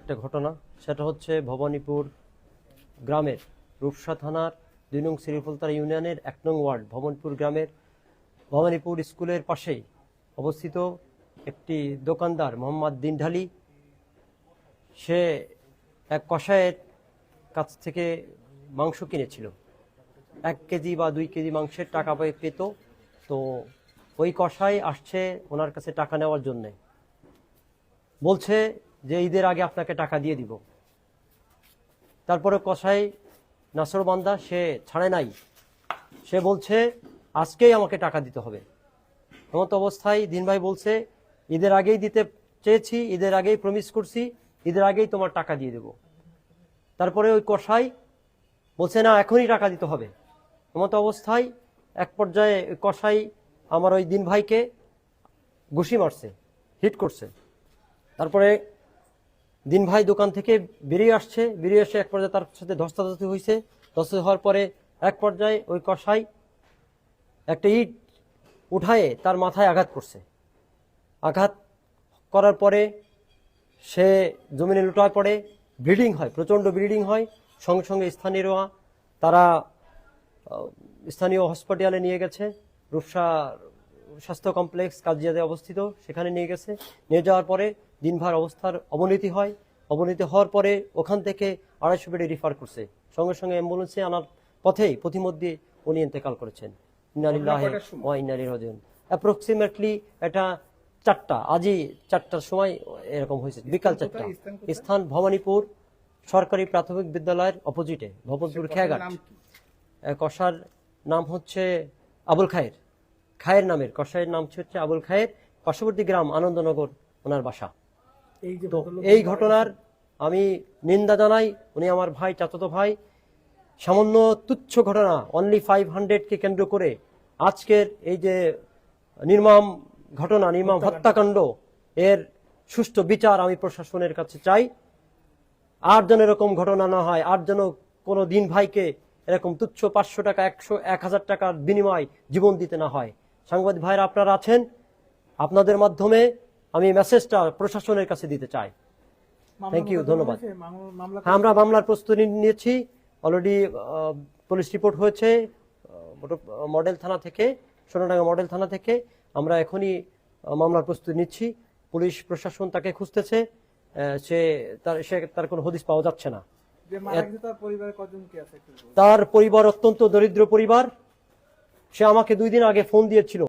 একটা ঘটনা, সেটা হচ্ছে ভবানীপুর গ্রামের রূপসা থানার ২ নং শ্রীফলতারা ইউনিয়নের ১ নং ওয়ার্ড ভবানীপুর গ্রামের ভবানীপুর স্কুলের পাশেই অবস্থিত একটি দোকানদার মোহাম্মদ দিনঢালি, সে এক কসাইয়ের কাছ থেকে মাংস কিনেছিল। 1 কেজি বা 2 কেজি মাংসের টাকা পেত। তো ওই কসাই আসছে ওনার কাছে টাকা নেওয়ার জন্যে, বলছে যে ঈদের আগে আপনাকে টাকা দিয়ে দিব। তারপরে কসাই নাসরবান্দা সে ছাড়ে নাই, সে বলছে আজকেই আমাকে টাকা দিতে হবে। এমত অবস্থায় দিন ভাই বলছে ঈদের আগেই দিতে চেয়েছি, ঈদের আগেই প্রমিস করছি, ঈদের আগেই তোমার টাকা দিয়ে দেব। তারপরে ওই কসাই বলছে না, এখনই টাকা দিতে হবে। এমত অবস্থায় এক পর্যায়ে কসাই আমার ওই দিন ভাইকে ঘুষি মারছে, হিট করছে। তারপরে দিন ভাই দোকান থেকে বেরিয়ে এসে এক পর্যায়ে তার সাথে ধস্তাধস্তি হয়েছে। ধস্তাধস্তি হওয়ার পরে এক পর্যায়ে ওই কসাই একটা ইট উঠায়ে তার মাথায় আঘাত করছে। আঘাত করার পরে সে জমিনে লুটায় পড়ে, ব্লিডিং হয়, প্রচণ্ড ব্লিডিং হয়। সঙ্গে সঙ্গে স্থানীয়রা তারা স্থানীয় হসপিটালে নিয়ে গেছে, রূপসা স্বাস্থ্য কমপ্লেক্স কাজিয়াতে অবস্থিত, সেখানে নিয়ে গেছে। নিয়ে যাওয়ার পরে দিনভর অবস্থার অবনতি হয়। অবনতি হওয়ার পরে ওখান থেকে 250 বেডে রিফার করছে। সঙ্গে সঙ্গে অ্যাম্বুলেন্সে আনার পথেই পথিমধ্যে উনি ইন্তেকাল করেছেন। ইন্না লিল্লাহি ওয়া ইন্না ইলাইহি রাজিউন। অ্যাপ্রক্সিমেটলি এটা 4টা, আজই 4টার সময় এরকম হয়েছে, বিকাল 4টা। স্থান ভবানীপুর সরকারি প্রাথমিক বিদ্যালয়ের অপোজিটে, ভবানীপুর খেয়াঘাট। কসার নাম হচ্ছে আবুল খায়ের, খায়ের নামের কসাইয়ের নাম হচ্ছে আবুল খায়ের। পার্শ্ববর্তী গ্রাম আনন্দনগর ওনার বাসা। তো এই ঘটনার আমি নিন্দা জানাই। উনি আমার ভাই, চাচাতো ভাই। সামান্য তুচ্ছ ঘটনা, অনলি 500কে কেন্দ্র করে আজকের এই যে নির্মম ঘটনা, নির্মম হত্যাকাণ্ড, এর সুষ্ঠু বিচার আমি প্রশাসনের কাছে চাই। আর যেন এরকম ঘটনা না হয়, আর যেন কোনো দিন ভাইকে এরকম তুচ্ছ 500 টাকা, 100-1000 টাকার বিনিময় জীবন দিতে না হয়। সাংবাদিক ভাইরা আপনারা আছেন, আপনাদের মাধ্যমে আমি মেসেজটা প্রশাসনের কাছে দিতে চাই। থ্যাংক ইউ, ধন্যবাদ। হ্যাঁ, আমরা মামলার প্রস্তুতি নিয়েছি অলরেডি। পুলিশ রিপোর্ট হয়েছে মডেল থানা থেকে, সোনাডাঙ্গা মডেল থানা থেকে। আমরা এখনই মামলার প্রস্তুতি নিচ্ছি। পুলিশ প্রশাসন তাকে খুঁজতেছে, তার কোনো হদিস পাওয়া যাচ্ছে না। তার পরিবার অত্যন্ত দরিদ্র পরিবার। সে আমাকে 2 দিন আগে ফোন দিয়েছিল।